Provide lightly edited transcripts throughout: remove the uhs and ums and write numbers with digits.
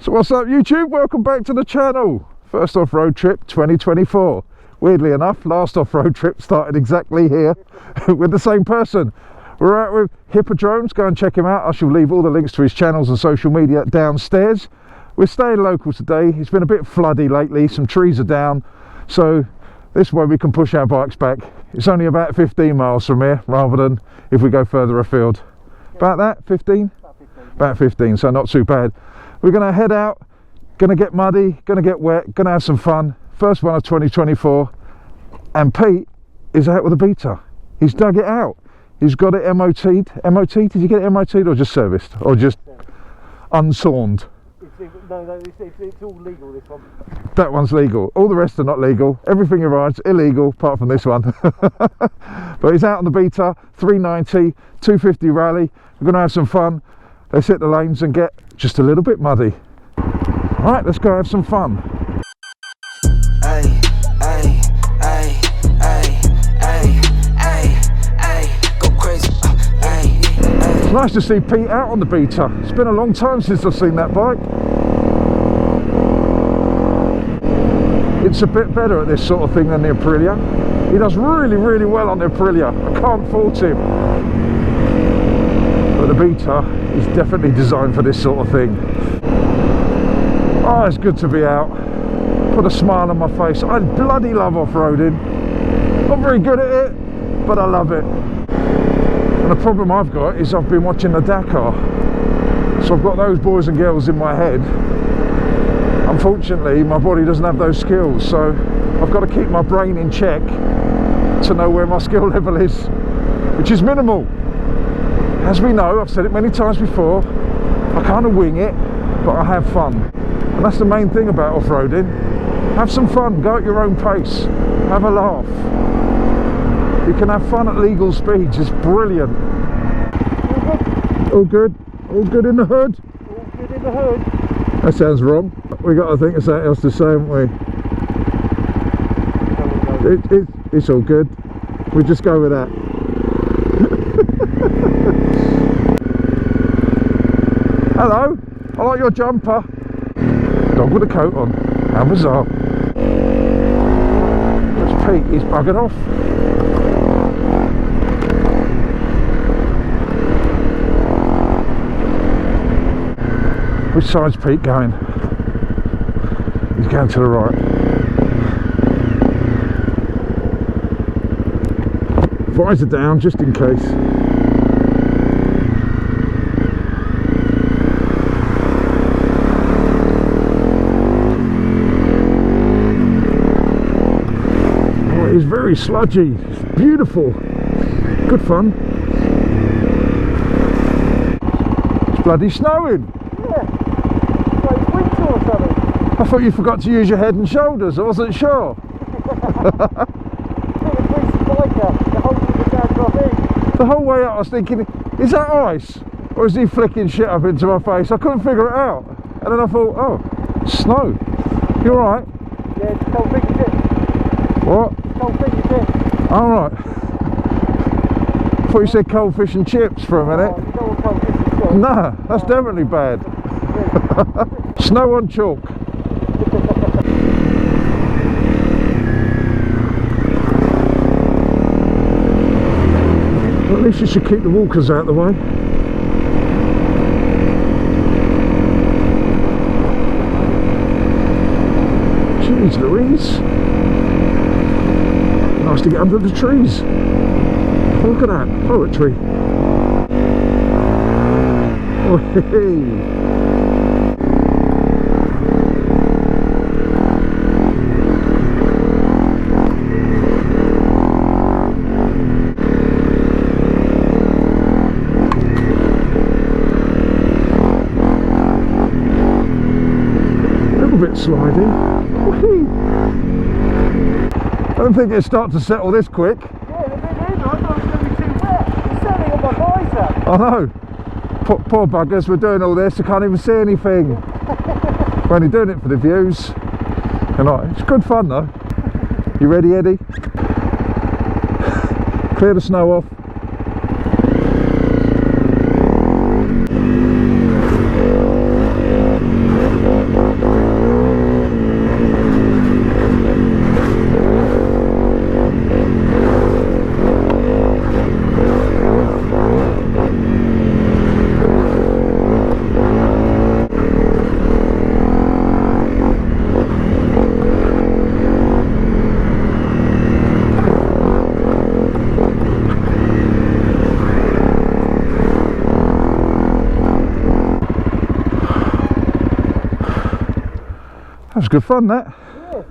So what's up YouTube, welcome back to the channel. First off-road trip 2024. Weirdly enough, last off-road trip started exactly here with the same person. We're out with Hippodrones, go and check him out. I shall leave all the links to his channels and social media downstairs. We're staying local today. It's been a bit floody lately, some trees are down, so this way we can push our bikes back. It's only about 15 miles from here rather than if we go further afield. About that, 15? About 15, so not too bad. We're going to head out, going to get muddy, going to get wet, going to have some fun. First one of 2024, and Pete is out with a beater. He's dug it out. He's got it MOT'd. MOT? Did you get it MOT'd or just serviced? Or just unsawned? No, it's all legal, this one. That one's legal. All the rest are not legal. Everything he rides illegal apart from this one. But he's out on the beater, 390, 250 rally. We're going to have some fun. Let's hit the lanes and get just a little bit muddy. All right, let's go have some fun. Go crazy. It's nice to see Pete out on the beater. It's been a long time since I've seen that bike. It's a bit better at this sort of thing than the Aprilia. He does really well on the Aprilia. I can't fault him. But the beater is definitely designed for this sort of thing. Oh, it's good to be out. Put a smile on my face. I bloody love off-roading. Not very good at it, but I love it. And the problem I've got is I've been watching the Dakar. So I've got those boys and girls in my head. Unfortunately, my body doesn't have those skills, so I've got to keep my brain in check to know where my skill level is, which is minimal. As we know, I've said it many times before, I kind of wing it, but I have fun. And that's the main thing about off-roading. Have some fun, go at your own pace, have a laugh. You can have fun at legal speeds, it's brilliant. All good? All good in the hood? All good in the hood. That sounds wrong. We got to think of something else to say, haven't we? It's all good. We just go with that. Hello, I like your jumper. Dog with a coat on. How bizarre. There's Pete, he's buggered off. Which side's Pete going? He's going to the right. Visor down just in case. Oh, it is very sludgy. It's beautiful. Good fun. It's bloody snowing. I thought you forgot to use your head and shoulders, I wasn't sure. The whole way out I was thinking, is that ice? Or is he flicking shit up into my face? I couldn't figure it out. And then I thought, oh, snow. You alright? Yeah, it's cold fish and chips. What? It's cold fish and chips. Alright. I thought you said cold fish and chips for a minute. Oh, you don't want cold fish and chips. Nah, that's definitely bad. Snow on chalk. Well, at least you should keep the walkers out of the way. Jeez Louise. Nice to get under the trees. Look at that, poetry. Oh, hey. Bit sliding. I don't think it'll start to settle this quick. Yeah, a bit either. I thought it was going to be too wet. It's setting on my visor. I know. Poor buggers, we're doing all this, I can't even see anything. We're only doing it for the views. And it's good fun though. You ready, Eddie? Clear the snow off. That was good fun, that. Yeah.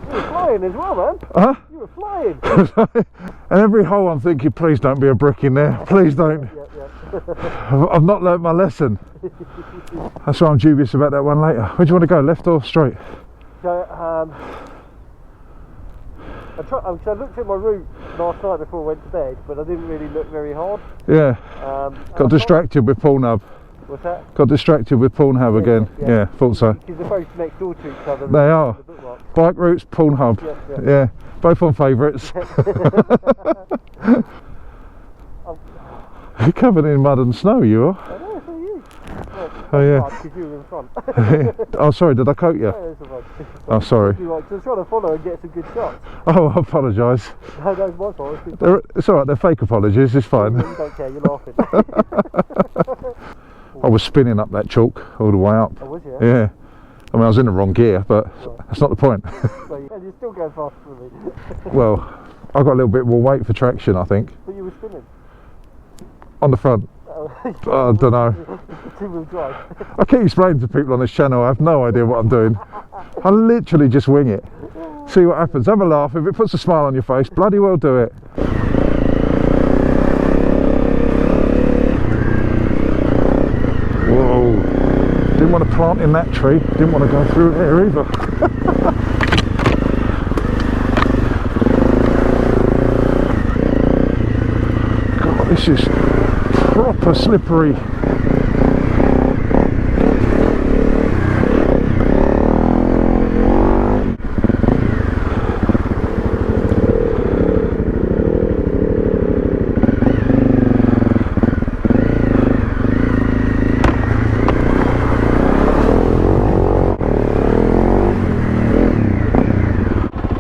You were flying as well, man. Huh? You were flying. And every hole I'm thinking, please don't be a brick in there. Please don't. Yeah. I've not learnt my lesson. That's why I'm dubious about that one later. Where do you want to go, left or straight? So, I looked at my route last night before I went to bed, but I didn't really look very hard. Yeah. Got distracted with Pornhub. What's that? Got distracted with Pornhub again. Yeah, thought so. Because they're both next door to each other. They are. Bike routes, Pornhub. Yeah, both on favourites. You're covered in mud and snow, you are. I know, so are you. Oh yeah. Because you were in front. Oh sorry, did I coat you? Yeah, that's all right. Oh sorry. I was trying to follow and get some good shots. Oh, I apologise. No, that was my fault. It's alright, they're fake apologies, it's fine. You don't care, you're laughing. I was spinning up that chalk all the way up. Oh, was you? Yeah. I mean, I was in the wrong gear, but that's not the point. So you're still going faster than me. Well, I got a little bit more weight for traction, I think. But you were spinning. On the front. I don't know. Two-wheel drive. I keep explaining to people on this channel, I have no idea what I'm doing. I literally just wing it. See what happens. Have a laugh. If it puts a smile on your face, bloody well do it. Whoa. Didn't want to plant in that tree. Didn't want to go through here either. God, this is proper slippery.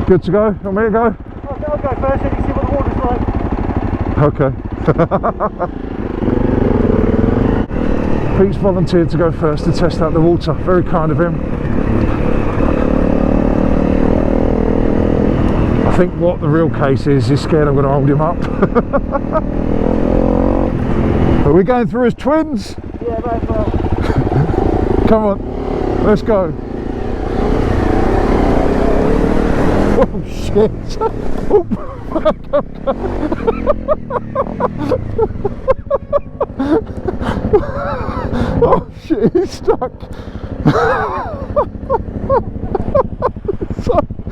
Good to go? Want me to go? Okay, I'll go first and you see what the water's like. Okay. Pete's volunteered to go first to test out the water. Very kind of him. I think what the real case is, he's scared I'm going to hold him up. Are we going through as twins? Yeah, that's well. Come on, let's go. Oh shit! Oh. Oh shit, he's stuck.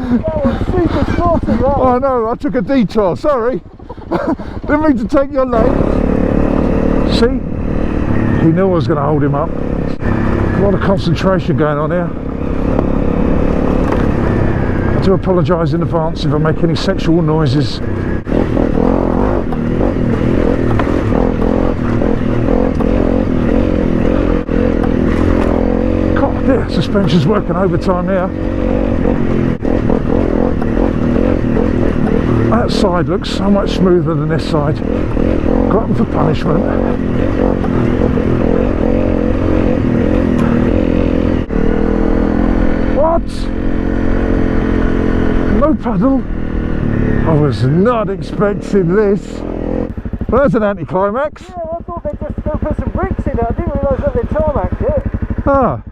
That was super sporty, that. Oh no, I took a detour, sorry. Didn't mean to take your leg. See? He knew I was going to hold him up. A lot of concentration going on here. I do apologise in advance if I make any sexual noises. God, yeah, suspension's working overtime here. That side looks so much smoother than this side. Glutton for punishment. What? No puddle? I was not expecting this. Well, that's an anticlimax. Yeah, I thought they'd just go put some bricks in it. I didn't realise that they'd tarmacked it. Ah.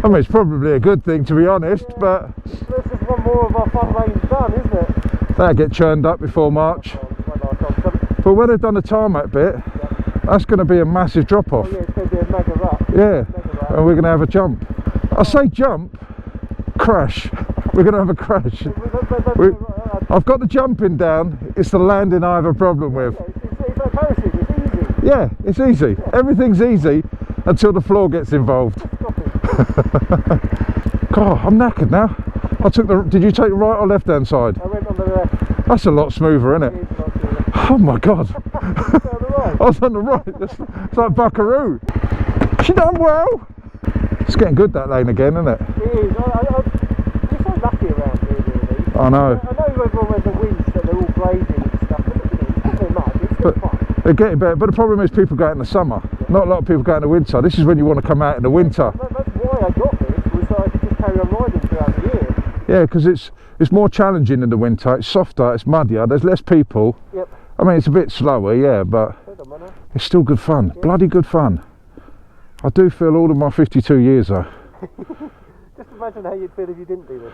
I mean, it's probably a good thing, to be honest, Yeah. but This is one more of our fun lanes done, isn't it? that'll get churned up before March. But when they've done the tarmac bit, that's going to be a massive drop off. Oh, yeah, it's going to be a mega rut. Yeah, Mega rut. and we're going to have a jump. I say jump, crash. We're going to have a crash. I've got the jumping down, it's the landing I have a problem with. It's like parachute, it's easy. Yeah, it's easy. Everything's easy until the floor gets involved. Stop it. God, I'm knackered now. Did you take the right or left hand side? I went on the left. That's a lot smoother, isn't it? It's not too Oh my God. on the right. I was on the right. It's like Buckaroo. She done well. It's getting good, that lane again, isn't it? It is. You're so lucky around here, really. I know. I know everyone wears the winds that they're all grading and stuff, but it's not very much. It's still fun. They're getting better, but the problem is people go out in the summer. Not a lot of people go out in the winter. This is when you want to come out in the winter. That's why I got this, was so I could just carry on riding throughout the year. Yeah, because it's more challenging in the winter. It's softer, it's muddier, there's less people. Yep. I mean, it's a bit slower, yeah, but it's still good fun. Bloody good fun. I do feel all of my 52 years though. Just imagine how you'd feel if you didn't do this.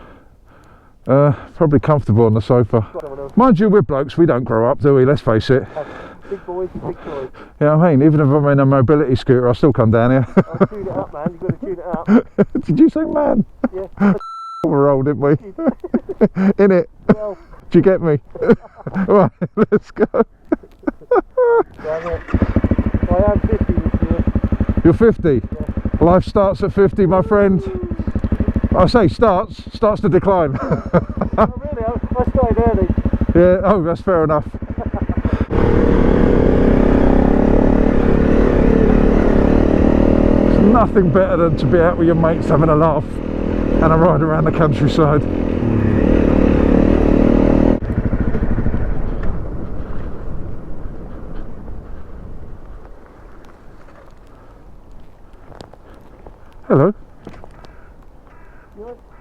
Probably comfortable on the sofa. Someone else. Mind you, we're blokes, we don't grow up, do we? Let's face it. Big boys and big toys. Yeah, I mean, even if I'm in a mobility scooter, I'll still come down here. I'll tune it up, man. You've got to tune it up. Did you say man? Yeah. We're old, didn't we? In it. Well, Do you get me? Right, let's go. damn it. I am 50 this year. You're 50. Yeah. Life starts at 50, my friend. I say starts to decline. Oh, really? I started early. Yeah, oh, that's fair enough. There's nothing better than to be out with your mates having a laugh and a ride around the countryside. Hello.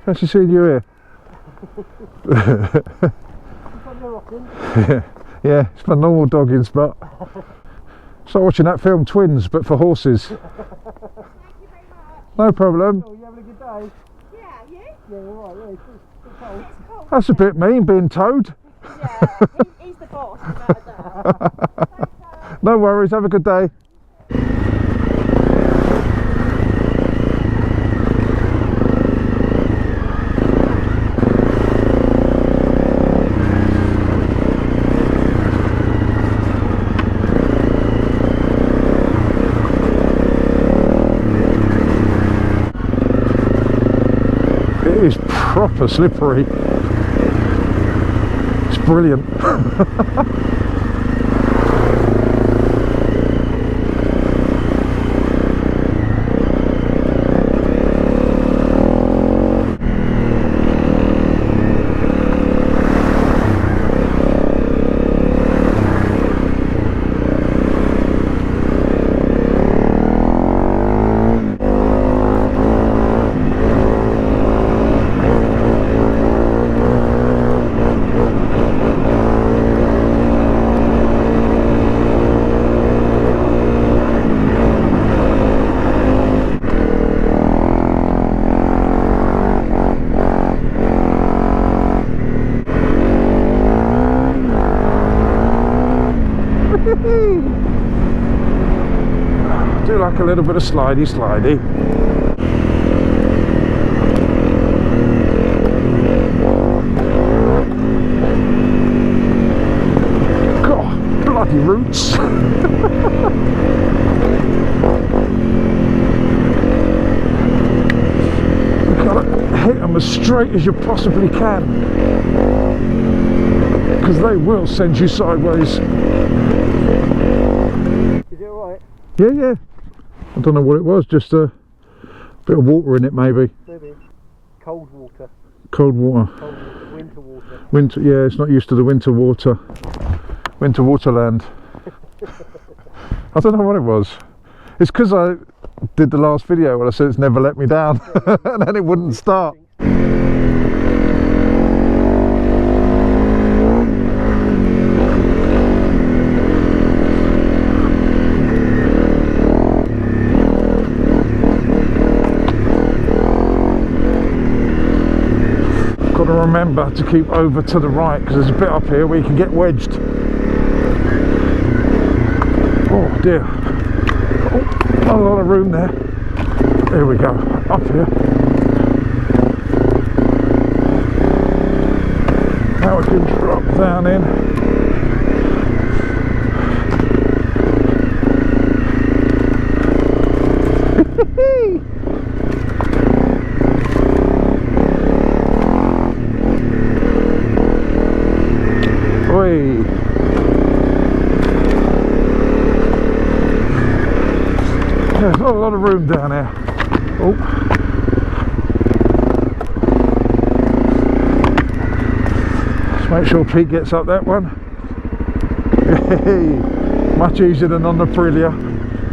Fancy seeing you here. Yeah, it's my normal dogging spot. Start watching that film Twins, but for horses. Thank you very much. No problem. Oh, you having a good day? Yeah, you? Yeah, all right. Yeah, it's cold. It's cold. That's a bit mean, being towed. Yeah, he's the boss, without a doubt. No worries, have a good day. It is proper slippery. It's brilliant. Do like a little bit of slidey. God, bloody roots. You've got to hit them as straight as you possibly can, because they will send you sideways. Is it alright? Yeah. I don't know what it was, just a bit of water in it maybe. Maybe. Cold water. Cold water. Cold water. Winter water. Winter, yeah, it's not used to the winter water. Winter waterland. I don't know what it was. It's because I did the last video where I said it's never let me down and then it wouldn't start. Got to remember to keep over to the right because there's a bit up here where you can get wedged. Oh dear. Oh, not a lot of room there. There we go. Up here. Now we can drop down in. Oi. There's not a lot of room down here. Oh. Let's make sure Pete gets up that one. Hey, much easier than on the Aprilia.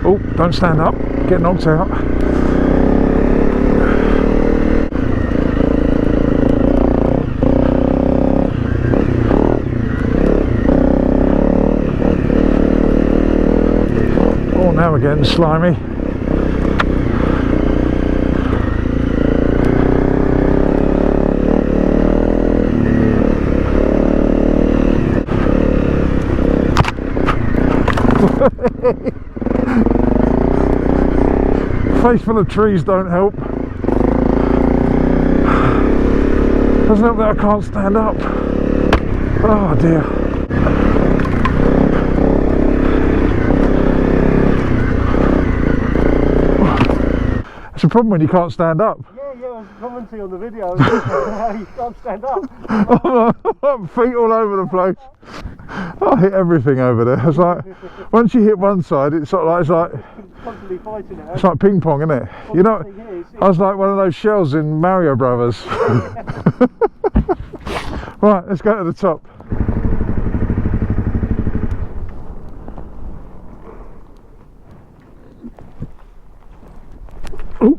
Oh, don't stand up, get knocked out. Oh, now we're getting slimy. Face full of trees don't help. Doesn't help that I can't stand up. Oh dear. It's a problem when you can't stand up. Yeah, I was commenting on the video. How you can't stand up. I'm feet all over the place. I hit everything over there. It's like once you hit one side, it's sort of like Constantly fighting it. it's like ping pong, isn't it? You know, I was like one of those shells in Mario Brothers. Right, let's go to the top. Oh,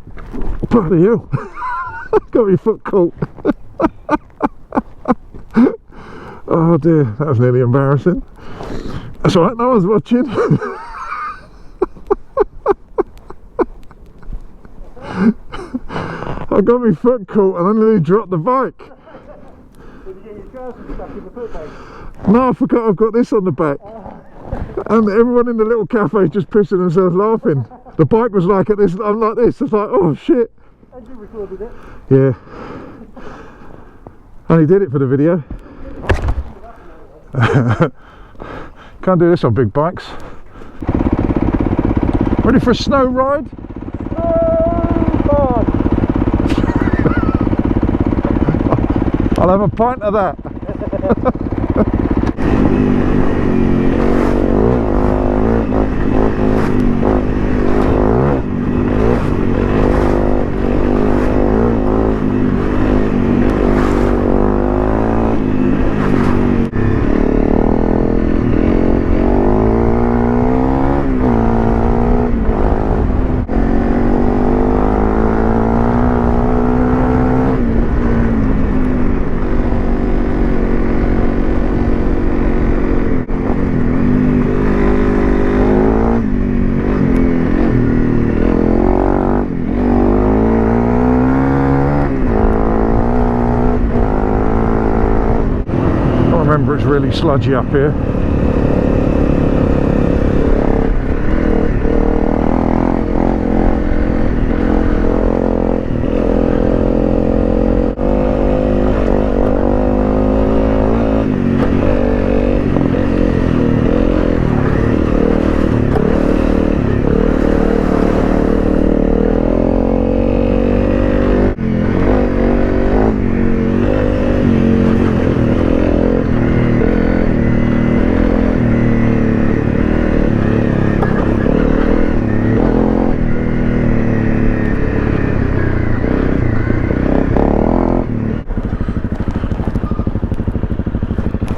bloody hell. Got my foot caught. Oh dear, that was nearly embarrassing. That's alright, no one's watching. I got my foot caught and I nearly dropped the bike. Did you get your trousers stuck in the foot bag? No, I forgot I've got this on the back. And everyone in the little cafe just pissing themselves laughing. The bike was like at this, I'm like this. It's like, oh shit. And you recorded it? Yeah. Only did it for the video. Can't do this on big bikes. Ready for a snow ride? Oh, I'll have a pint of that. Remember, it's really sludgy up here.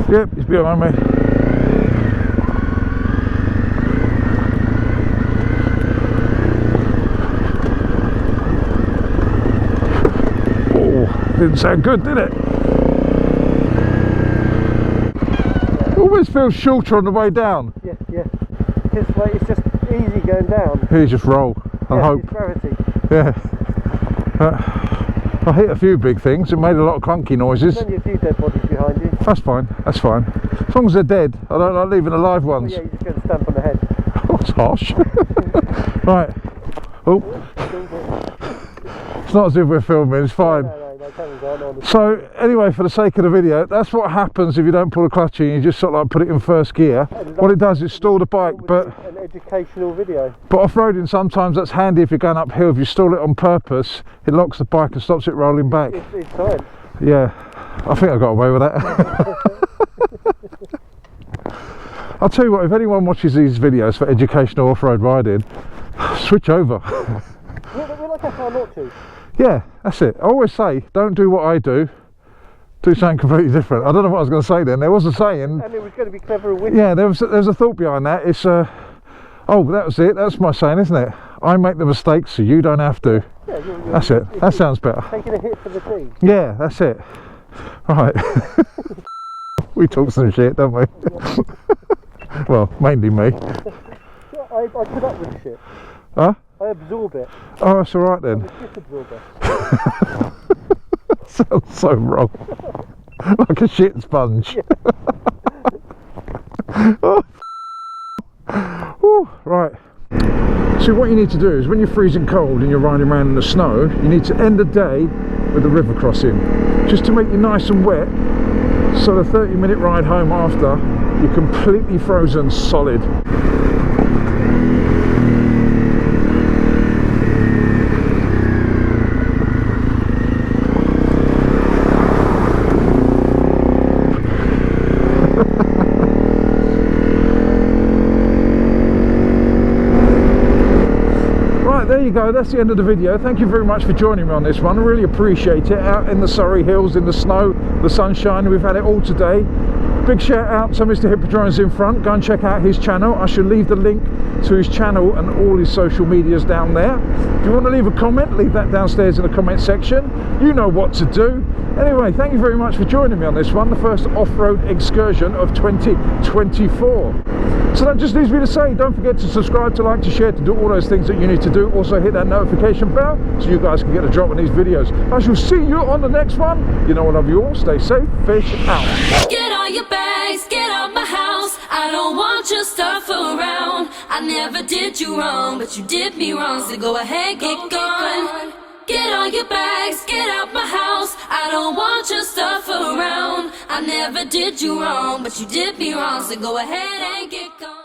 Yep, he's behind me. Oh, didn't sound good, did it? Always feels shorter on the way down. yeah. It's like it's just easy going down. Here, just roll and hope. It's gravity. Yeah. I hit a few big things. It made a lot of clunky noises. There's only a few dead bodies behind you. That's fine. That's fine. As long as they're dead. I don't like leaving the live Oh, ones. yeah, you're just going to stamp on the head. Oh, it's harsh. Right. Oh, it's not as if we're filming. It's fine. No, cameras aren't on. So anyway, for the sake of the video, that's what happens if you don't pull the clutch in. You just sort of like put it in first gear. What it does is stall the bike. But An educational video. off-roading, sometimes that's handy if you're going uphill. If you stall it on purpose, it locks the bike and stops it rolling back. It's science. Yeah, I think I got away with that. I'll tell you what, if anyone watches these videos for educational off-road riding, switch over. We're like how not to. Yeah, that's it. I always say, don't do what I do, do something completely different. I don't know what I was going to say then. There was a saying. And it was going to be clever and witty. Yeah, there's a thought behind that. It's oh, that was it. That's my saying, isn't it? I make the mistakes so you don't have to. Yeah, That's it. That sounds better. Taking a hit for the team. Yeah, that's it. Right. We talk some shit, don't we? Well, mainly me. I put up with the shit. Huh? I absorb it. Oh, that's all right then. I'm a shit absorber. Sounds so wrong. Like a shit sponge. Yeah. Oh, Right. So what you need to do is when you're freezing cold and you're riding around in the snow, you need to end the day with a river crossing, just to make you nice and wet, so the 30-minute ride home after, you're completely frozen solid. There you go, that's the end of the video. Thank you very much for joining me on this one. I really appreciate it. Out in the Surrey Hills, in the snow, the sunshine, we've had it all today. Big shout out to Mr. Hippodrones in front. Go and check out his channel. I shall leave the link to his channel and all his social medias down there. If you want to leave a comment, leave that downstairs in the comment section. You know what to do. Anyway, thank you very much for joining me on this one, the first off-road excursion of 2024. So that just leaves me to say, don't forget to subscribe, to like, to share, to do all those things that you need to do. Also hit that notification bell so you guys can get a drop on these videos. I shall see you on the next one. You know I love you all. Stay safe. Fish out. Get all your bags, get out my house. I don't want your stuff around. I never did you wrong, but you did me wrong. So go ahead, get gone. Get all your bags, get out my house. I don't want your stuff around. I never did you wrong, but you did me wrong. So go ahead and get gone.